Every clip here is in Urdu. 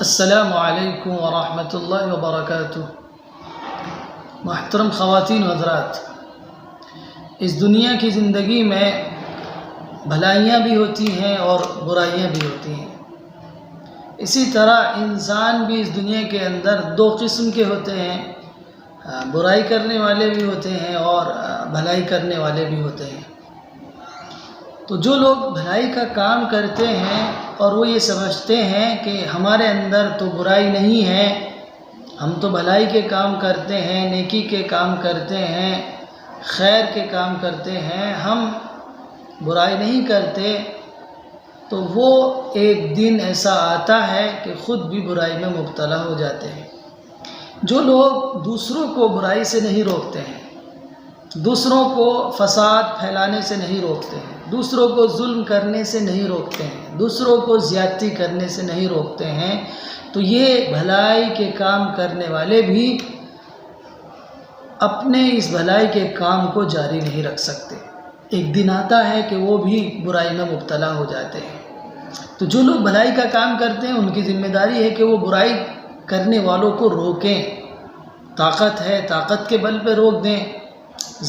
السلام علیکم ورحمۃ اللہ وبرکاتہ۔ محترم خواتین و حضرات، اس دنیا کی زندگی میں بھلائیاں بھی ہوتی ہیں اور برائیاں بھی ہوتی ہیں۔ اسی طرح انسان بھی اس دنیا کے اندر دو قسم کے ہوتے ہیں، برائی کرنے والے بھی ہوتے ہیں اور بھلائی کرنے والے بھی ہوتے ہیں۔ تو جو لوگ بھلائی کا کام کرتے ہیں اور وہ یہ سمجھتے ہیں کہ ہمارے اندر تو برائی نہیں ہے، ہم تو بھلائی کے کام کرتے ہیں، نیکی کے کام کرتے ہیں، خیر کے کام کرتے ہیں، ہم برائی نہیں کرتے، تو وہ ایک دن ایسا آتا ہے کہ خود بھی برائی میں مبتلا ہو جاتے ہیں۔ جو لوگ دوسروں کو برائی سے نہیں روکتے ہیں، دوسروں کو فساد پھیلانے سے نہیں روکتے ہیں، دوسروں کو ظلم کرنے سے نہیں روکتے ہیں، دوسروں کو زیادتی کرنے سے نہیں روکتے ہیں، تو یہ بھلائی کے کام کرنے والے بھی اپنے اس بھلائی کے کام کو جاری نہیں رکھ سکتے۔ ایک دن آتا ہے کہ وہ بھی برائی میں مبتلا ہو جاتے ہیں۔ تو جو لوگ بھلائی کا کام کرتے ہیں ان کی ذمہ داری ہے کہ وہ برائی کرنے والوں کو روکیں۔ طاقت ہے، طاقت کے بل پہ روک دیں،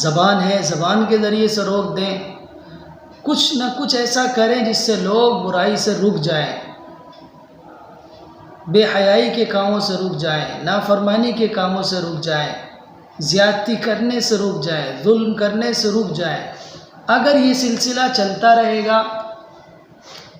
زبان ہے، زبان کے ذریعے سے روک دیں، کچھ نہ کچھ ایسا کریں جس سے لوگ برائی سے رک جائیں، بے حیائی کے کاموں سے رک جائیں، نافرمانی کے کاموں سے رک جائیں، زیادتی کرنے سے رک جائیں، ظلم کرنے سے رک جائیں۔ اگر یہ سلسلہ چلتا رہے گا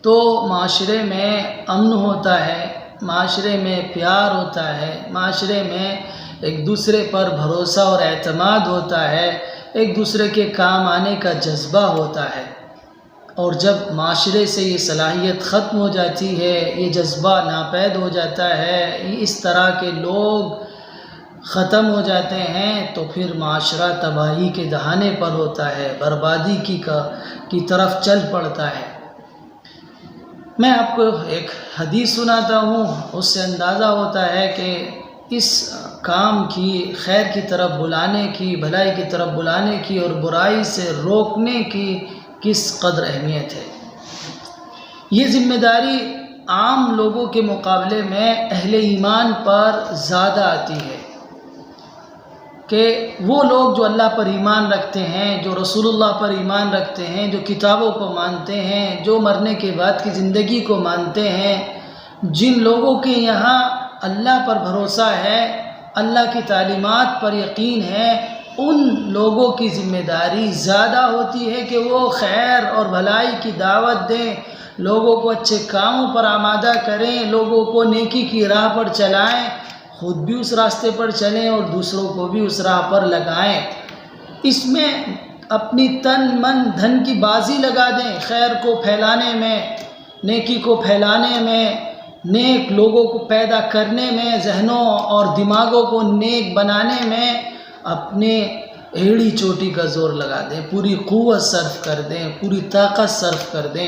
تو معاشرے میں امن ہوتا ہے، معاشرے میں پیار ہوتا ہے، معاشرے میں ایک دوسرے پر بھروسہ اور اعتماد ہوتا ہے، ایک دوسرے کے کام آنے کا جذبہ ہوتا ہے۔ اور جب معاشرے سے یہ صلاحیت ختم ہو جاتی ہے، یہ جذبہ ناپید ہو جاتا ہے، اس طرح کے لوگ ختم ہو جاتے ہیں، تو پھر معاشرہ تباہی کے دہانے پر ہوتا ہے، بربادی کی طرف چل پڑتا ہے۔ میں آپ کو ایک حدیث سناتا ہوں، اس سے اندازہ ہوتا ہے کہ اس کام کی، خیر کی طرف بلانے کی، بھلائی کی طرف بلانے کی اور برائی سے روکنے کی کس قدر اہمیت ہے۔ یہ ذمہ داری عام لوگوں کے مقابلے میں اہل ایمان پر زیادہ آتی ہے کہ وہ لوگ جو اللہ پر ایمان رکھتے ہیں، جو رسول اللہ پر ایمان رکھتے ہیں، جو کتابوں کو مانتے ہیں، جو مرنے کے بعد کی زندگی کو مانتے ہیں، جن لوگوں کے یہاں اللہ پر بھروسہ ہے، اللہ کی تعلیمات پر یقین ہے، ان لوگوں کی ذمہ داری زیادہ ہوتی ہے کہ وہ خیر اور بھلائی کی دعوت دیں، لوگوں کو اچھے کاموں پر آمادہ کریں، لوگوں کو نیکی کی راہ پر چلائیں، خود بھی اس راستے پر چلیں اور دوسروں کو بھی اس راہ پر لگائیں۔ اس میں اپنی تن من دھن کی بازی لگا دیں، خیر کو پھیلانے میں، نیکی کو پھیلانے میں، نیک لوگوں کو پیدا کرنے میں، ذہنوں اور دماغوں کو نیک بنانے میں اپنے ایڑی چوٹی کا زور لگا دیں، پوری قوت صرف کر دیں، پوری طاقت صرف کر دیں۔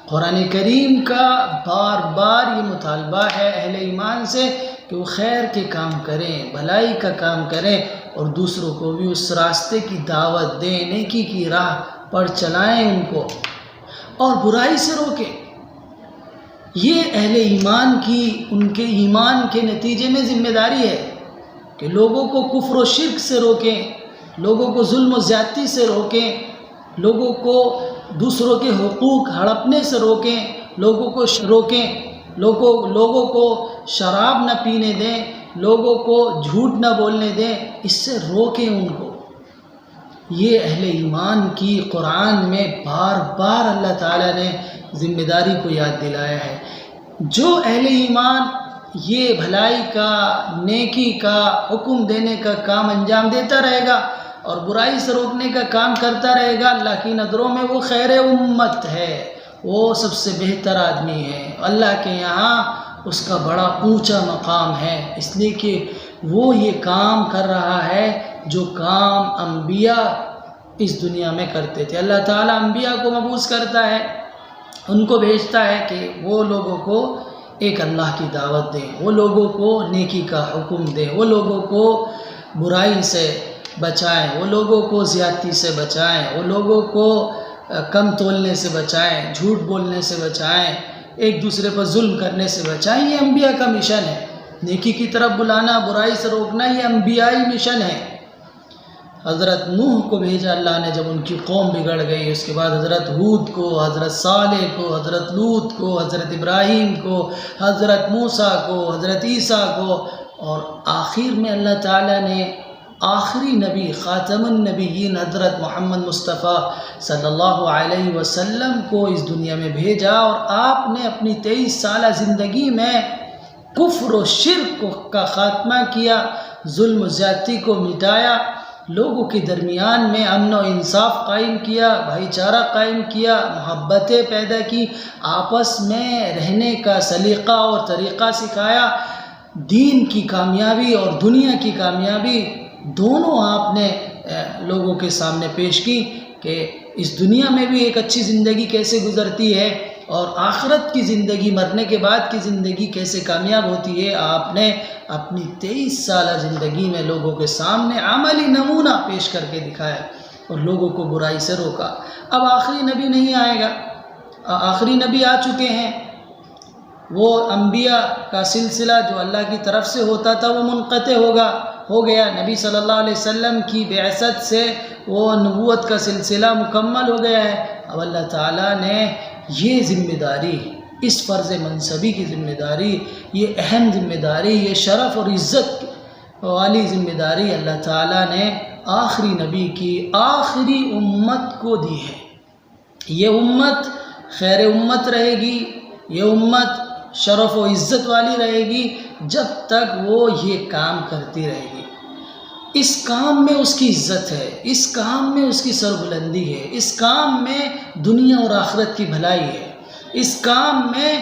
قرآن کریم کا بار بار یہ مطالبہ ہے اہل ایمان سے کہ وہ خیر کے کام کریں، بھلائی کا کام کریں اور دوسروں کو بھی اس راستے کی دعوت دیں، نیکی کی راہ پر چلائیں ان کو، اور برائی سے روکیں۔ یہ اہل ایمان کی، ان کے ایمان کے نتیجے میں ذمہ داری ہے کہ لوگوں کو کفر و شرک سے روکیں، لوگوں کو ظلم و زیادتی سے روکیں، لوگوں کو دوسروں کے حقوق ہڑپنے سے روکیں، لوگوں کو روکیں، لوگوں کو شراب نہ پینے دیں، لوگوں کو جھوٹ نہ بولنے دیں، اس سے روکیں ان کو۔ یہ اہل ایمان کی قرآن میں بار بار اللہ تعالیٰ نے ذمہ داری کو یاد دلایا ہے۔ جو اہل ایمان یہ بھلائی کا، نیکی کا، حکم دینے کا کام انجام دیتا رہے گا اور برائی سے روکنے کا کام کرتا رہے گا، اللہ کی نظروں میں وہ خیر امت ہے، وہ سب سے بہتر آدمی ہے، اللہ کے یہاں اس کا بڑا اونچا مقام ہے، اس لیے کہ وہ یہ کام کر رہا ہے جو کام انبیاء اس دنیا میں کرتے تھے۔ اللہ تعالیٰ انبیاء کو مبعوث کرتا ہے، ان کو بھیجتا ہے کہ وہ لوگوں کو ایک اللہ کی دعوت دیں، وہ لوگوں کو نیکی کا حکم دیں، وہ لوگوں کو برائی سے بچائیں، وہ لوگوں کو زیادتی سے بچائیں، وہ لوگوں کو کم تولنے سے بچائیں، جھوٹ بولنے سے بچائیں، ایک دوسرے پر ظلم کرنے سے بچائیں، یہ انبیاء کا مشن ہے۔ نیکی کی طرف بلانا، برائی سے روکنا، یہ انبیائی مشن ہے۔ حضرت نوح کو بھیجا اللہ نے جب ان کی قوم بگڑ گئی، اس کے بعد حضرت ہود کو، حضرت صالح کو، حضرت لوط کو، حضرت ابراہیم کو، حضرت موسیٰ کو، حضرت عیسیٰ کو، اور آخر میں اللہ تعالیٰ نے آخری نبی خاتم النبیین حضرت محمد مصطفیٰ صلی اللہ علیہ وسلم کو اس دنیا میں بھیجا، اور آپ نے اپنی 23 سالہ زندگی میں کفر و شرک کا خاتمہ کیا، ظلم و زیادتی کو مٹایا، لوگوں کے درمیان میں امن و انصاف قائم کیا، بھائی چارہ قائم کیا، محبتیں پیدا کی، آپس میں رہنے کا سلیقہ اور طریقہ سکھایا، دین کی کامیابی اور دنیا کی کامیابی دونوں آپ نے لوگوں کے سامنے پیش کی کہ اس دنیا میں بھی ایک اچھی زندگی کیسے گزرتی ہے اور آخرت کی زندگی، مرنے کے بعد کی زندگی کیسے کامیاب ہوتی ہے۔ آپ نے اپنی 23 سالہ زندگی میں لوگوں کے سامنے عملی نمونہ پیش کر کے دکھایا اور لوگوں کو برائی سے روکا۔ اب آخری نبی نہیں آئے گا، آخری نبی آ چکے ہیں۔ وہ انبیاء کا سلسلہ جو اللہ کی طرف سے ہوتا تھا وہ منقطع ہو گیا۔ نبی صلی اللہ علیہ وسلم کی بعثت سے وہ نبوت کا سلسلہ مکمل ہو گیا ہے۔ اب اللہ تعالیٰ نے یہ ذمہ داری، اس فرض منصبی کی ذمہ داری، یہ اہم ذمہ داری، یہ شرف اور عزت والی ذمہ داری اللہ تعالیٰ نے آخری نبی کی آخری امت کو دی ہے۔ یہ امت خیر امت رہے گی، یہ امت شرف و عزت والی رہے گی جب تک وہ یہ کام کرتی رہے گی۔ اس کام میں اس کی عزت ہے، اس کام میں اس کی سربلندی ہے، اس کام میں دنیا اور آخرت کی بھلائی ہے، اس کام میں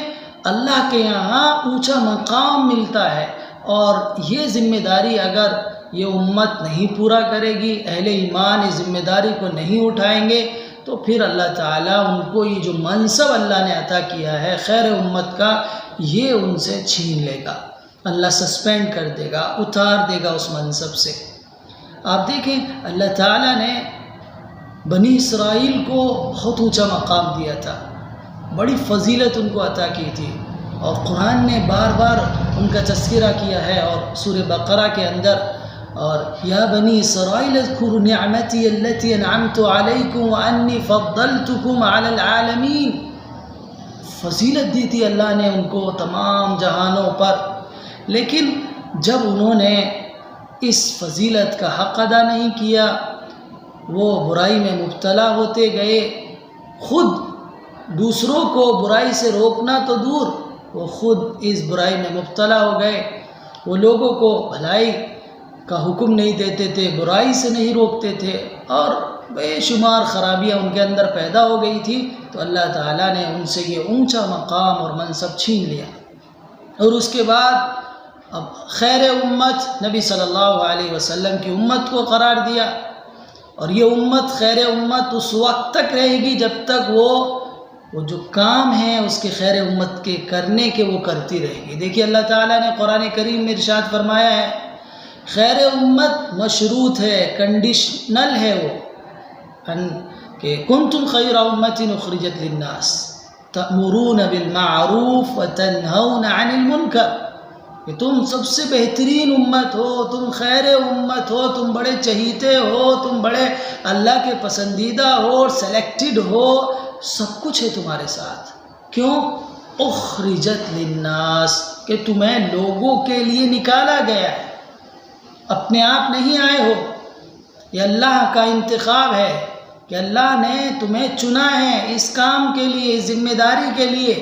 اللہ کے یہاں اونچا مقام ملتا ہے۔ اور یہ ذمہ داری اگر یہ امت نہیں پورا کرے گی، اہل ایمان اس ذمہ داری کو نہیں اٹھائیں گے، تو پھر اللہ تعالیٰ ان کو یہ جو منصب اللہ نے عطا کیا ہے خیر امت کا، یہ ان سے چھین لے گا، اللہ سسپینڈ کر دے گا، اتار دے گا اس منصب سے۔ آپ دیکھیں اللہ تعالیٰ نے بنی اسرائیل کو بہت اونچا مقام دیا تھا، بڑی فضیلت ان کو عطا کی تھی، اور قرآن نے بار بار ان کا تذکرہ کیا ہے، اور سورہ بقرہ کے اندر، اور یا بنی اسرائیل اذکروا نعمتی التی انعمت علیکم وانی فضلتکم علی العالمین، فضیلت دی تھی اللہ نے ان کو تمام جہانوں پر، لیکن جب انہوں نے اس فضیلت کا حق ادا نہیں کیا، وہ برائی میں مبتلا ہوتے گئے، خود دوسروں کو برائی سے روکنا تو دور، وہ خود اس برائی میں مبتلا ہو گئے۔ وہ لوگوں کو بھلائی کا حکم نہیں دیتے تھے، برائی سے نہیں روکتے تھے، اور بے شمار خرابیاں ان کے اندر پیدا ہو گئی تھی، تو اللہ تعالیٰ نے ان سے یہ اونچا مقام اور منصب چھین لیا۔ اور اس کے بعد اب خیر امت نبی صلی اللہ علیہ وسلم کی امت کو قرار دیا، اور یہ امت خیر امت اس وقت تک رہے گی جب تک وہ جو کام ہے اس کے خیر امت کے کرنے کے وہ کرتی رہے گی۔ دیکھیے اللہ تعالیٰ نے قرآن کریم میں ارشاد فرمایا ہے، خیر امت مشروط ہے، کنڈیشنل ہے وہ، کہ کنتم خیر امت اخرجت للناس تأمرون بالمعروف وتنہون عن المنکر، کہ تم سب سے بہترین امت ہو، تم خیر امت ہو، تم بڑے چہیتے ہو، تم بڑے اللہ کے پسندیدہ ہو، سلیکٹڈ ہو، سب کچھ ہے تمہارے ساتھ۔ کیوں؟ اخرجت للناس، کہ تمہیں لوگوں کے لیے نکالا گیا ہے، اپنے آپ نہیں آئے ہو، یہ اللہ کا انتخاب ہے کہ اللہ نے تمہیں چنا ہے اس کام کے لیے، اس ذمہ داری کے لیے۔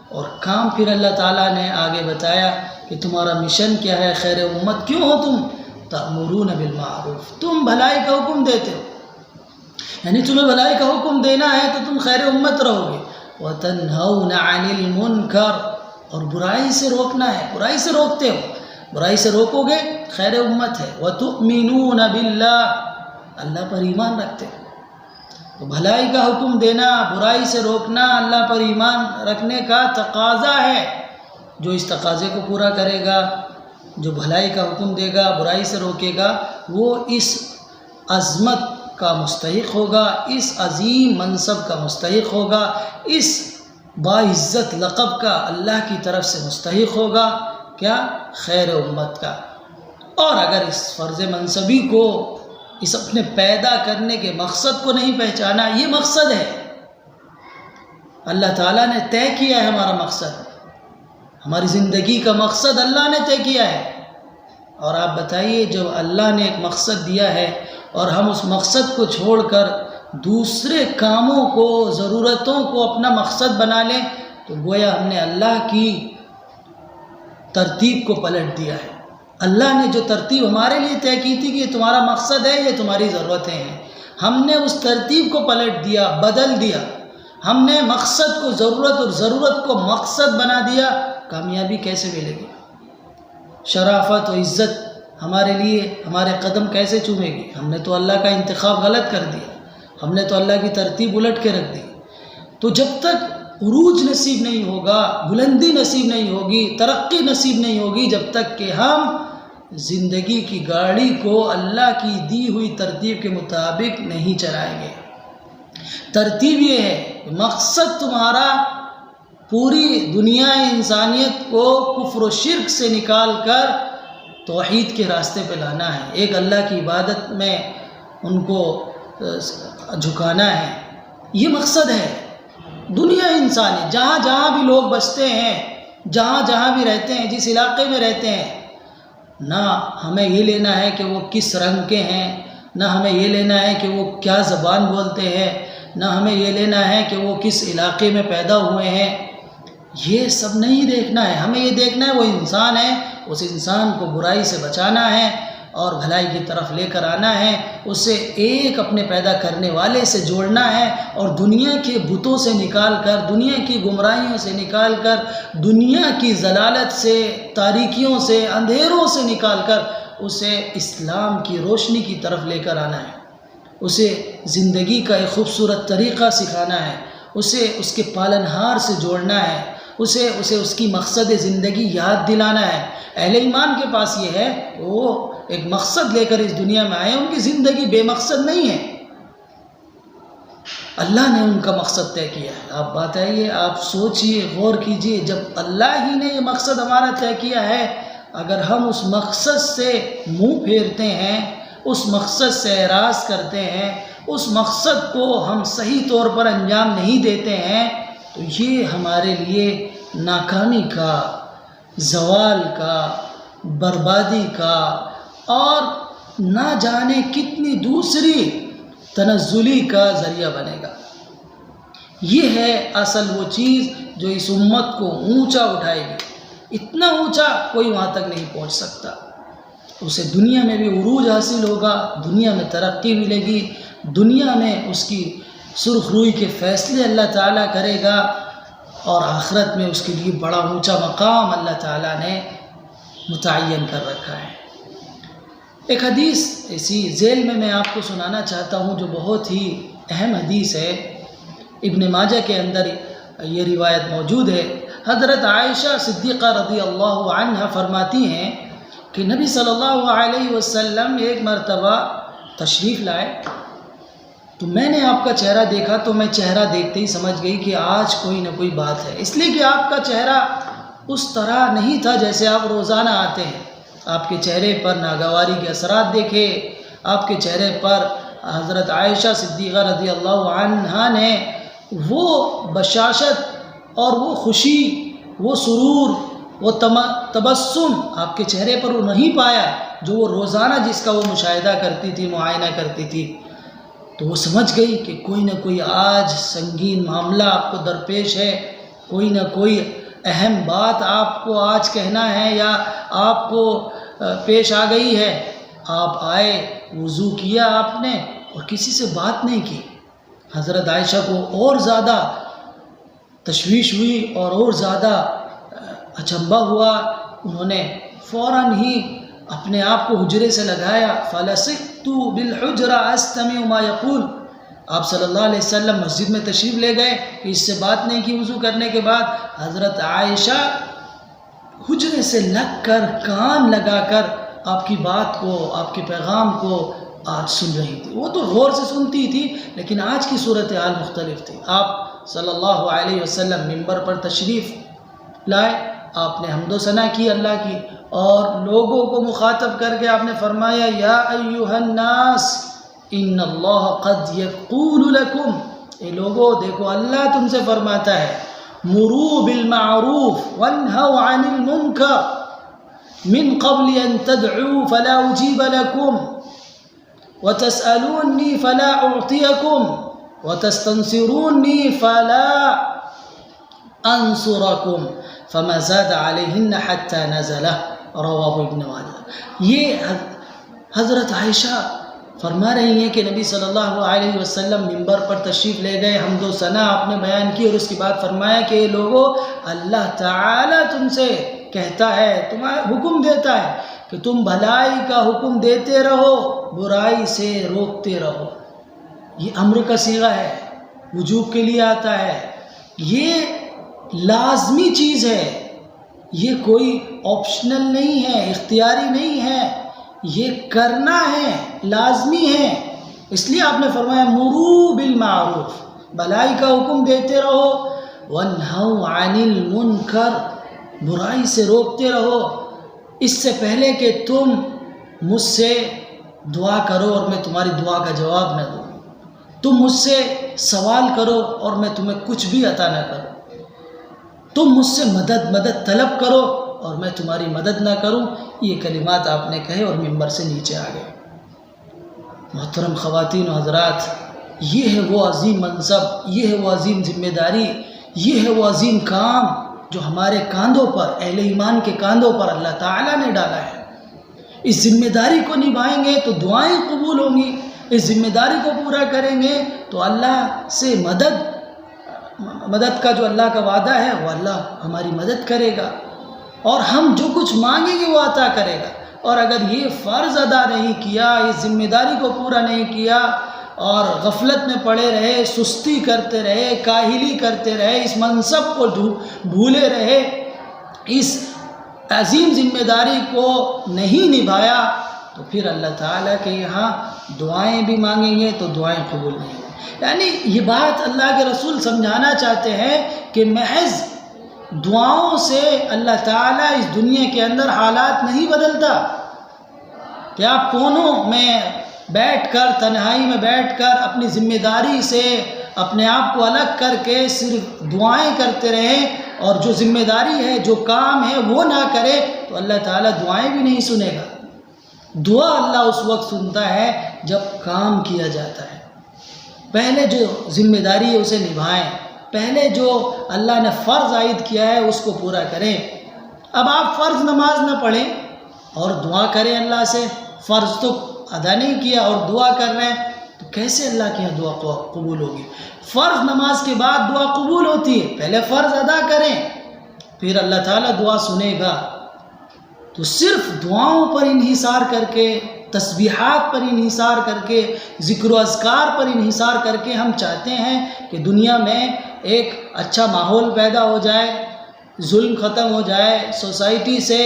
اور کام پھر اللہ تعالیٰ نے آگے بتایا کہ تمہارا مشن کیا ہے، خیر امت کیوں ہو تم؟ تأمرون بالمعروف، تم بھلائی کا حکم دیتے ہو، یعنی تمہیں بھلائی کا حکم دینا ہے تو تم خیر امت رہو گے، وتنہون عن المنکر، اور برائی سے روکنا ہے، برائی سے روکتے ہو، برائی سے روکو گے خیر امت ہے، وتؤمنون باللہ، اللہ پر ایمان رکھتے ہو، تو بھلائی کا حکم دینا، برائی سے روکنا اللہ پر ایمان رکھنے کا تقاضا ہے۔ جو اس تقاضے کو پورا کرے گا، جو بھلائی کا حکم دے گا، برائی سے روکے گا، وہ اس عظمت کا مستحق ہوگا، اس عظیم منصب کا مستحق ہوگا، اس باعزت لقب کا اللہ کی طرف سے مستحق ہوگا، کیا؟ خیر امت کا۔ اور اگر اس فرض منصبی کو، اس اپنے پیدا کرنے کے مقصد کو نہیں پہچانا، یہ مقصد ہے، اللہ تعالیٰ نے طے کیا ہے ہمارا مقصد، ہماری زندگی کا مقصد اللہ نے طے کیا ہے۔ اور آپ بتائیے، جب اللہ نے ایک مقصد دیا ہے اور ہم اس مقصد کو چھوڑ کر دوسرے کاموں کو، ضرورتوں کو اپنا مقصد بنا لیں، تو گویا ہم نے اللہ کی ترتیب کو پلٹ دیا ہے۔ اللہ نے جو ترتیب ہمارے لیے طے کی تھی کہ یہ تمہارا مقصد ہے، یہ تمہاری ضرورتیں ہیں، ہم نے اس ترتیب کو پلٹ دیا، بدل دیا۔ ہم نے مقصد کو ضرورت اور ضرورت کو مقصد بنا دیا۔ کامیابی کیسے ملے گی؟ شرافت و عزت ہمارے لیے ہمارے قدم کیسے چومے گی؟ ہم نے تو اللہ کا انتخاب غلط کر دیا، ہم نے تو اللہ کی ترتیب الٹ کے رکھ دی۔ تو جب تک عروج نصیب نہیں ہوگا، بلندی نصیب نہیں ہوگی، ترقی نصیب نہیں ہوگی، جب تک کہ ہم زندگی کی گاڑی کو اللہ کی دی ہوئی ترتیب کے مطابق نہیں چلائیں گے۔ ترتیب یہ ہے، مقصد تمہارا پوری دنیا انسانیت کو کفر و شرک سے نکال کر توحید کے راستے پہ لانا ہے، ایک اللہ کی عبادت میں ان کو جھکانا ہے، یہ مقصد ہے۔ دنیا انسانی جہاں جہاں بھی لوگ بستے ہیں، جہاں جہاں بھی رہتے ہیں، جس علاقے میں رہتے ہیں، نہ ہمیں یہ لینا ہے کہ وہ کس رنگ کے ہیں، نہ ہمیں یہ لینا ہے کہ وہ کیا زبان بولتے ہیں، نہ ہمیں یہ لینا ہے کہ وہ کس علاقے میں پیدا ہوئے ہیں، یہ سب نہیں دیکھنا ہے۔ ہمیں یہ دیکھنا ہے وہ انسان ہے، اس انسان کو برائی سے بچانا ہے اور بھلائی کی طرف لے کر آنا ہے، اسے ایک اپنے پیدا کرنے والے سے جوڑنا ہے، اور دنیا کے بتوں سے نکال کر، دنیا کی گمراہیوں سے نکال کر، دنیا کی ضلالت سے، تاریکیوں سے، اندھیروں سے نکال کر اسے اسلام کی روشنی کی طرف لے کر آنا ہے، اسے زندگی کا ایک خوبصورت طریقہ سکھانا ہے، اسے اس کے پالنہار سے جوڑنا ہے، اسے اس کی مقصد زندگی یاد دلانا ہے۔ اہل ایمان کے پاس یہ ہے، وہ ایک مقصد لے کر اس دنیا میں آئے، ان کی زندگی بے مقصد نہیں ہے، اللہ نے ان کا مقصد طے کیا ہے۔ آپ بتائیے، آپ سوچئے، غور کیجئے، جب اللہ ہی نے یہ مقصد ہمارا طے کیا ہے، اگر ہم اس مقصد سے منہ پھیرتے ہیں، اس مقصد سے اعراض کرتے ہیں، اس مقصد کو ہم صحیح طور پر انجام نہیں دیتے ہیں، تو یہ ہمارے لیے ناکامی کا، زوال کا، بربادی کا، اور نہ جانے کتنی دوسری تنزلی کا ذریعہ بنے گا۔ یہ ہے اصل وہ چیز جو اس امت کو اونچا اٹھائے گی، اتنا اونچا کوئی وہاں تک نہیں پہنچ سکتا۔ اسے دنیا میں بھی عروج حاصل ہوگا، دنیا میں ترقی ملے گی، دنیا میں اس کی سرخ روئی کے فیصلے اللہ تعالیٰ کرے گا، اور آخرت میں اس کے لیے بڑا اونچا مقام اللہ تعالیٰ نے متعین کر رکھا ہے۔ ایک حدیث اسی ذیل میں آپ کو سنانا چاہتا ہوں، جو بہت ہی اہم حدیث ہے، ابن ماجہ کے اندر یہ روایت موجود ہے۔ حضرت عائشہ صدیقہ رضی اللہ عنہ فرماتی ہیں کہ نبی صلی اللہ علیہ وسلم ایک مرتبہ تشریف لائے، تو میں نے آپ کا چہرہ دیکھا، تو میں چہرہ دیکھتے ہی سمجھ گئی کہ آج کوئی نہ کوئی بات ہے، اس لیے کہ آپ کا چہرہ اس طرح نہیں تھا جیسے آپ روزانہ آتے ہیں۔ آپ کے چہرے پر ناگواری کے اثرات دیکھے، آپ کے چہرے پر حضرت عائشہ صدیقہ رضی اللہ عنہا نے وہ بشاشت اور وہ خوشی، وہ سرور، وہ تبسم آپ کے چہرے پر وہ نہیں پایا جو وہ روزانہ جس کا وہ مشاہدہ کرتی تھی، معائنہ کرتی تھی۔ تو وہ سمجھ گئی کہ کوئی نہ کوئی آج سنگین معاملہ آپ کو درپیش ہے، کوئی نہ کوئی اہم بات آپ کو آج کہنا ہے یا آپ کو پیش آ گئی ہے۔ آپ آئے، وضو کیا آپ نے، اور کسی سے بات نہیں کی۔ حضرت عائشہ کو اور زیادہ تشویش ہوئی اور زیادہ اچنبھا ہوا، انہوں نے فوراً ہی اپنے آپ کو حجرے سے لگایا، فَلَسِقْتُ بِالْحُجْرَ أَسْتَمِعُ مَا يَقُولُ۔ آپ صلی اللہ علیہ وسلم مسجد میں تشریف لے گئے کہ اس سے بات نہیں کی وضو کرنے کے بعد۔ حضرت عائشہ حجرے سے لگ کر، کان لگا کر آپ کی بات کو، آپ کے پیغام کو آج سن رہی تھی۔ وہ تو غور سے سنتی تھی، لیکن آج کی صورتحال مختلف تھی۔ آپ صلی اللہ علیہ وسلم ممبر پر تشریف لائے، آپ نے حمد و ثنا کی اللہ کی، اور لوگوں کو مخاطب کر کے آپ نے فرمایا یا ایھا الناس ان اللہ قد یقول لکم، اے لوگوں دیکھو اللہ تم سے فرماتا ہے مروا بالمعروف وانہوا عن المنکر من قبل ان تدعوا فلا اجیب لکم وتسألونی فلا اعطیکم وتستنصرونی فلا انصرکم فما زاد علیہن حتی نزلہ، رواہ ابن ماجہ۔ یہ حضرت عائشہ فرما رہی ہیں کہ نبی صلی اللہ علیہ وسلم ممبر پر تشریف لے گئے، حمد و ثنا آپ نے بیان کی، اور اس کے بعد فرمایا کہ یہ لوگوں اللہ تعالیٰ تم سے کہتا ہے، تمہیں حکم دیتا ہے کہ تم بھلائی کا حکم دیتے رہو، برائی سے روکتے رہو۔ یہ امر کا صیغہ ہے، وجوب کے لیے آتا ہے، یہ لازمی چیز ہے، یہ کوئی آپشنل نہیں ہے، اختیاری نہیں ہے، یہ کرنا ہے، لازمی ہے۔ اس لیے آپ نے فرمایا مروا بالمعروف، بھلائی کا حکم دیتے رہو، وانہوا عن المنکر، برائی سے روکتے رہو، اس سے پہلے کہ تم مجھ سے دعا کرو اور میں تمہاری دعا کا جواب نہ دوں، تم مجھ سے سوال کرو اور میں تمہیں کچھ بھی عطا نہ کروں، تم مجھ سے مدد طلب کرو اور میں تمہاری مدد نہ کروں۔ یہ کلمات آپ نے کہے اور ممبر سے نیچے آ گئے۔ محترم خواتین و حضرات، یہ ہے وہ عظیم منصب، یہ ہے وہ عظیم ذمہ داری، یہ ہے وہ عظیم کام جو ہمارے کاندھوں پر، اہل ایمان کے کاندھوں پر اللہ تعالیٰ نے ڈالا ہے۔ اس ذمہ داری کو نبھائیں گے تو دعائیں قبول ہوں گی، اس ذمہ داری کو پورا کریں گے تو اللہ سے مدد کا جو اللہ کا وعدہ ہے وہ اللہ ہماری مدد کرے گا، اور ہم جو کچھ مانگیں گے وہ عطا کرے گا۔ اور اگر یہ فرض ادا نہیں کیا، اس ذمہ داری کو پورا نہیں کیا اور غفلت میں پڑے رہے، سستی کرتے رہے، کاہلی کرتے رہے، اس منصب کو بھولے رہے، اس عظیم ذمہ داری کو نہیں نبھایا، تو پھر اللہ تعالیٰ کے یہاں دعائیں بھی مانگیں گے تو دعائیں قبول نہیں ہوں۔ یعنی یہ بات اللہ کے رسول سمجھانا چاہتے ہیں کہ محض دعاؤں سے اللہ تعالیٰ اس دنیا کے اندر حالات نہیں بدلتا، کہ آپ کونوں میں بیٹھ کر، تنہائی میں بیٹھ کر اپنی ذمہ داری سے اپنے آپ کو الگ کر کے صرف دعائیں کرتے رہیں اور جو ذمہ داری ہے، جو کام ہے وہ نہ کرے تو اللہ تعالیٰ دعائیں بھی نہیں سنے گا۔ دعا اللہ اس وقت سنتا ہے جب کام کیا جاتا ہے۔ پہلے جو ذمہ داری ہے اسے نبھائیں، پہلے جو اللہ نے فرض عائد کیا ہے اس کو پورا کریں۔ اب آپ فرض نماز نہ پڑھیں اور دعا کریں اللہ سے، فرض تو ادا نہیں کیا اور دعا کر رہے ہیں، تو کیسے اللہ کے یہاں دعا قبول ہوگی؟ فرض نماز کے بعد دعا قبول ہوتی ہے، پہلے فرض ادا کریں پھر اللہ تعالیٰ دعا سنے گا۔ تو صرف دعاؤں پر انحصار کر کے، تسبیحات پر انحصار کر کے، ذکر و اذکار پر انحصار کر کے ہم چاہتے ہیں کہ دنیا میں ایک اچھا ماحول پیدا ہو جائے، ظلم ختم ہو جائے، سوسائٹی سے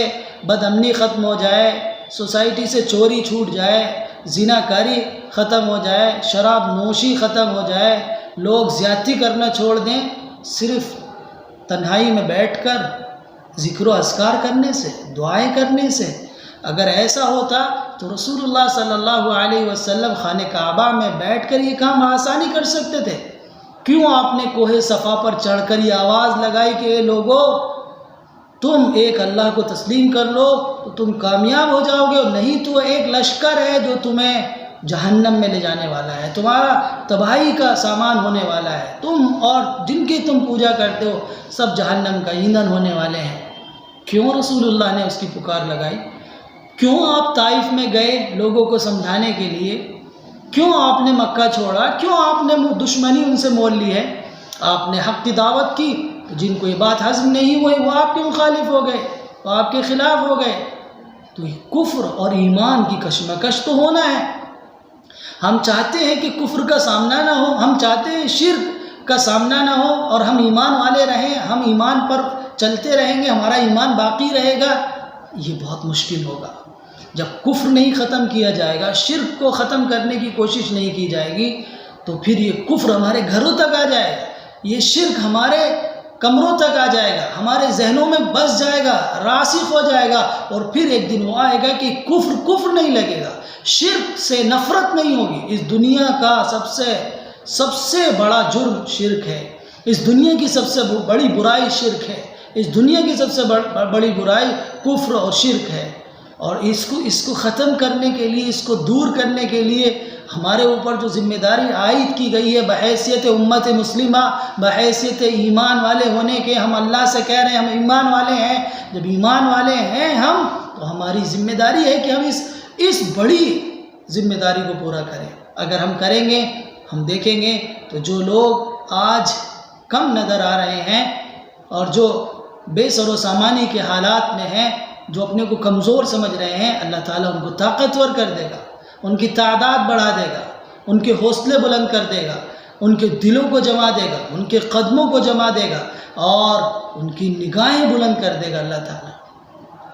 بد امنی ختم ہو جائے، سوسائٹی سے چوری چھوٹ جائے، زناکاری ختم ہو جائے، شراب نوشی ختم ہو جائے، لوگ زیادتی کرنا چھوڑ دیں، صرف تنہائی میں بیٹھ کر ذکر و اذکار کرنے سے، دعائیں کرنے سے۔ اگر ایسا ہوتا تو رسول اللہ صلی اللہ علیہ وسلم خانہ کعبہ میں بیٹھ کر یہ کام آسانی کر سکتے تھے۔ کیوں آپ نے کوہ صفا پر چڑھ کر یہ آواز لگائی کہ اے لوگو، تم ایک اللہ کو تسلیم کر لو تو تم کامیاب ہو جاؤ گے، اور نہیں تو ایک لشکر ہے جو تمہیں جہنم میں لے جانے والا ہے، تمہارا تباہی کا سامان ہونے والا ہے، تم اور جن کی تم پوجا کرتے ہو سب جہنم کا ایندھن ہونے والے ہیں۔ کیوں رسول اللہ نے اس کی پکار لگائی؟ کیوں آپ طائف میں گئے لوگوں کو سمجھانے کے لیے؟ کیوں آپ نے مکہ چھوڑا؟ کیوں آپ نے دشمنی ان سے مول لی ہے؟ آپ نے حق کی دعوت کی، جن کو یہ بات ہضم نہیں ہوئی وہ آپ کے مخالف ہو گئے، وہ آپ کے خلاف ہو گئے۔ تو یہ کفر اور ایمان کی کشمکش تو ہونا ہے۔ ہم چاہتے ہیں کہ کفر کا سامنا نہ ہو، ہم چاہتے ہیں شرک کا سامنا نہ ہو اور ہم ایمان والے رہیں، ہم ایمان پر چلتے رہیں گے، ہمارا ایمان باقی رہے گا۔ یہ بہت مشکل ہوگا جب کفر نہیں ختم کیا جائے گا، شرک کو ختم کرنے کی کوشش نہیں کی جائے گی، تو پھر یہ کفر ہمارے گھروں تک آ جائے گا، یہ شرک ہمارے کمروں تک آ جائے گا، ہمارے ذہنوں میں بس جائے گا، راسخ ہو جائے گا، اور پھر ایک دن وہ آئے گا کہ کفر نہیں لگے گا، شرک سے نفرت نہیں ہوگی۔ اس دنیا کا سب سے بڑا جرم شرک ہے، اس دنیا کی سب سے بڑی برائی شرک ہے، اس دنیا کی سب سے بڑی برائی کفر اور شرک ہے، اور اس کو ختم کرنے کے لیے، اس کو دور کرنے کے لیے ہمارے اوپر جو ذمہ داری عائد کی گئی ہے بحیثیت امت مسلمہ، بحیثیت ایمان والے ہونے کے، ہم اللہ سے کہہ رہے ہیں ہم ایمان والے ہیں۔ جب ایمان والے ہیں ہم، تو ہماری ذمہ داری ہے کہ ہم اس بڑی ذمہ داری کو پورا کریں۔ اگر ہم کریں گے، ہم دیکھیں گے تو جو لوگ آج کم نظر آ رہے ہیں اور جو بے سر و سامانی کے حالات میں ہیں، جو اپنے کو کمزور سمجھ رہے ہیں، اللہ تعالیٰ ان کو طاقتور کر دے گا، ان کی تعداد بڑھا دے گا، ان کے حوصلے بلند کر دے گا، ان کے دلوں کو جما دے گا، ان کے قدموں کو جما دے گا، اور ان کی نگاہیں بلند کر دے گا اللہ تعالیٰ۔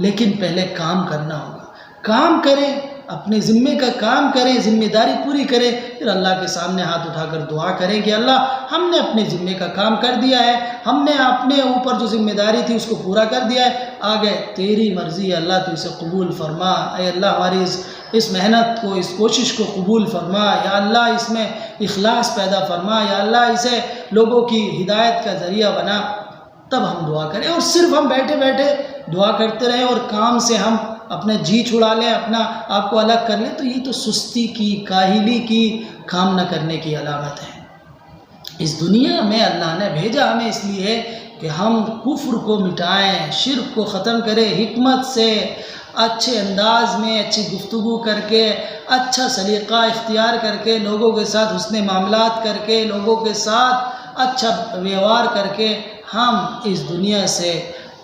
لیکن پہلے کام کرنا ہوگا، کام کریں، اپنے ذمے کا کام کریں، ذمہ داری پوری کریں، پھر اللہ کے سامنے ہاتھ اٹھا کر دعا کریں کہ اللہ ہم نے اپنے ذمے کا کام کر دیا ہے، ہم نے اپنے اوپر جو ذمہ داری تھی اس کو پورا کر دیا ہے، آگے تیری مرضی ہے اللہ، تو اسے قبول فرما۔ اے اللہ ہماری اس محنت کو، اس کوشش کو قبول فرما، یا اللہ اس میں اخلاص پیدا فرما، یا اللہ اسے لوگوں کی ہدایت کا ذریعہ بنا۔ تب ہم دعا کریں، اور صرف ہم بیٹھے بیٹھے دعا کرتے رہیں اور کام سے ہم اپنا جی چھڑا لیں، اپنا آپ کو الگ کر لیں، تو یہ تو سستی کی، کاہلی کی، کام نہ کرنے کی علامت ہے۔ اس دنیا میں اللہ نے بھیجا ہمیں اس لیے کہ ہم کفر کو مٹائیں، شرک کو ختم کریں، حکمت سے، اچھے انداز میں، اچھی گفتگو کر کے، اچھا سلیقہ اختیار کر کے، لوگوں کے ساتھ حسن معاملات کر کے، لوگوں کے ساتھ اچھا ویوہار کر کے، ہم اس دنیا سے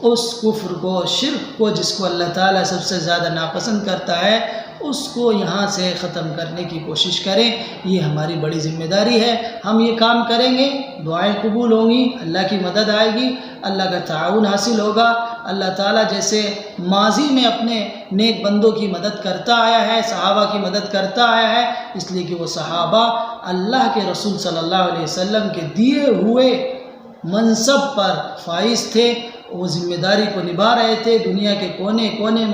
اس کفر کو، شرک کو، جس کو اللہ تعالیٰ سب سے زیادہ ناپسند کرتا ہے، اس کو یہاں سے ختم کرنے کی کوشش کریں۔ یہ ہماری بڑی ذمہ داری ہے۔ ہم یہ کام کریں گے، دعائیں قبول ہوں گی، اللہ کی مدد آئے گی، اللہ کا تعاون حاصل ہوگا۔ اللہ تعالیٰ جیسے ماضی میں اپنے نیک بندوں کی مدد کرتا آیا ہے، صحابہ کی مدد کرتا آیا ہے، اس لیے کہ وہ صحابہ اللہ کے رسول صلی اللہ علیہ وسلم کے دیے ہوئے منصب پر فائز تھے، وہ ذمہ داری کو نبھا رہے تھے، دنیا کے کونے کونے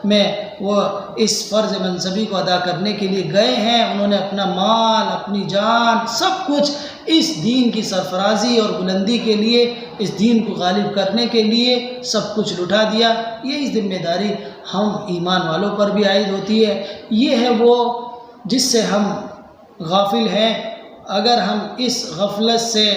میں وہ اس فرض منصبی کو ادا کرنے کے لیے گئے ہیں۔ انہوں نے اپنا مال، اپنی جان، سب کچھ اس دین کی سرفرازی اور بلندی کے لیے، اس دین کو غالب کرنے کے لیے سب کچھ لٹا دیا۔ یہ ذمہ داری ہم ایمان والوں پر بھی عائد ہوتی ہے۔ یہ ہے وہ جس سے ہم غافل ہیں۔ اگر ہم اس غفلت سے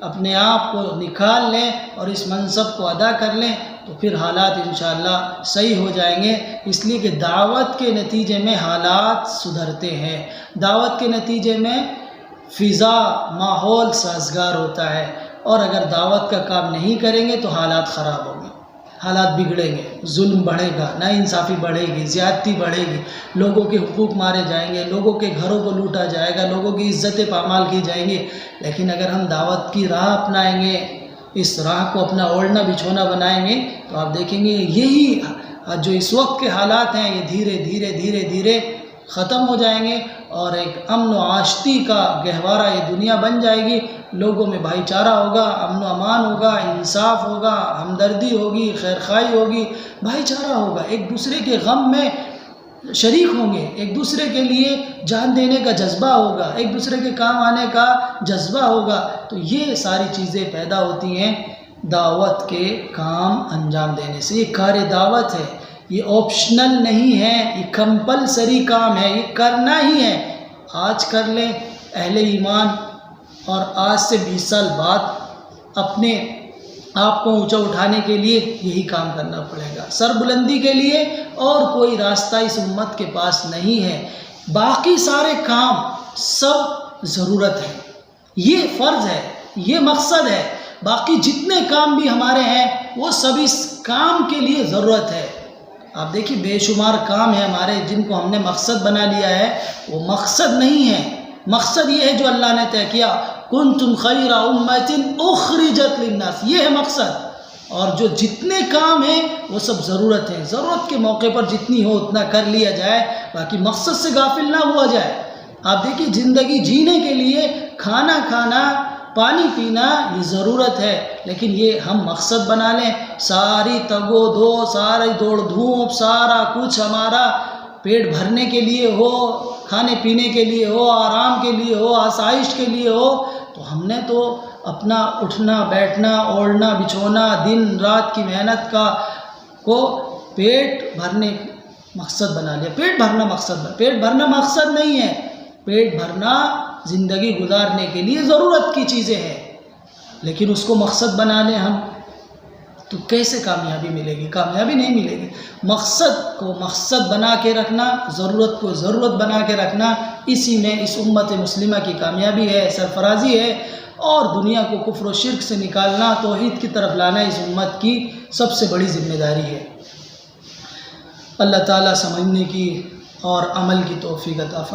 اپنے آپ کو نکال لیں اور اس منصب کو ادا کر لیں، تو پھر حالات انشاءاللہ صحیح ہو جائیں گے۔ اس لیے کہ دعوت کے نتیجے میں حالات سدھرتے ہیں، دعوت کے نتیجے میں فضا، ماحول سازگار ہوتا ہے، اور اگر دعوت کا کام نہیں کریں گے تو حالات خراب ہوں گے، حالات بگڑیں گے، ظلم بڑھے گا، ناانصافی بڑھے گی، زیادتی بڑھے گی، لوگوں کے حقوق مارے جائیں گے، لوگوں کے گھروں کو لوٹا جائے گا، لوگوں کی عزتیں پامال کی جائیں گی۔ لیکن اگر ہم دعوت کی راہ اپنائیں گے، اس راہ کو اپنا اوڑھنا بچھونا بنائیں گے، تو آپ دیکھیں گے یہی جو اس وقت کے حالات ہیں یہ دھیرے دھیرے دھیرے دھیرے ختم ہو جائیں گے، اور ایک امن و آشتی کا گہوارہ یہ دنیا بن جائے گی۔ لوگوں میں بھائی چارہ ہوگا، امن و امان ہوگا، انصاف ہوگا، ہمدردی ہوگی، خیرخواہی ہوگی، بھائی چارہ ہوگا، ایک دوسرے کے غم میں شریک ہوں گے، ایک دوسرے کے لیے جان دینے کا جذبہ ہوگا، ایک دوسرے کے کام آنے کا جذبہ ہوگا۔ تو یہ ساری چیزیں پیدا ہوتی ہیں دعوت کے کام انجام دینے سے۔ یہ کار دعوت ہے، یہ آپشنل نہیں ہے، یہ کمپلسری کام ہے، یہ کرنا ہی ہے۔ آج کر لیں اہل ایمان، اور آج سے 20 سال بعد اپنے آپ کو اونچا اٹھانے کے لیے یہی کام کرنا پڑے گا۔ سر بلندی کے لیے اور کوئی راستہ اس امت کے پاس نہیں ہے۔ باقی سارے کام سب ضرورت ہے، یہ فرض ہے، یہ مقصد ہے۔ باقی جتنے کام بھی ہمارے ہیں وہ سب اس کام کے لیے ضرورت ہے۔ آپ دیکھیے بے شمار کام ہیں ہمارے جن کو ہم نے مقصد بنا لیا ہے، وہ مقصد نہیں ہے۔ مقصد یہ ہے جو اللہ نے طے کیا، کنتم خیر امۃ اخرجت للناس، یہ ہے مقصد۔ اور جو جتنے کام ہیں وہ سب ضرورت ہیں، ضرورت کے موقع پر جتنی ہو اتنا کر لیا جائے، باقی مقصد سے غافل نہ ہوا جائے۔ آپ دیکھیے زندگی جینے کے لیے کھانا کھانا پانی پینا یہ ضرورت ہے، لیکن یہ ہم مقصد بنا لیں، ساری تگ و دو، ساری دوڑ دھوپ، سارا کچھ ہمارا پیٹ بھرنے کے لیے ہو، کھانے پینے کے لیے ہو، آرام کے لیے ہو، آسائش کے لیے ہو، تو ہم نے تو اپنا اٹھنا بیٹھنا اوڑھنا بچھونا دن رات کی محنت کو پیٹ بھرنے مقصد بنا لیا۔ پیٹ بھرنا مقصد نہیں ہے، پیٹ بھرنا زندگی گزارنے کے لیے ضرورت کی چیزیں ہیں، لیکن اس کو مقصد بنا لیں ہم تو کیسے کامیابی ملے گی؟ کامیابی نہیں ملے گی۔ مقصد کو مقصد بنا کے رکھنا، ضرورت کو ضرورت بنا کے رکھنا، اسی میں اس امت مسلمہ کی کامیابی ہے، سرفرازی ہے، اور دنیا کو کفر و شرک سے نکالنا، توحید کی طرف لانا اس امت کی سب سے بڑی ذمہ داری ہے۔ اللہ تعالیٰ سمجھنے کی اور عمل کی توفیق عطا فرمائے۔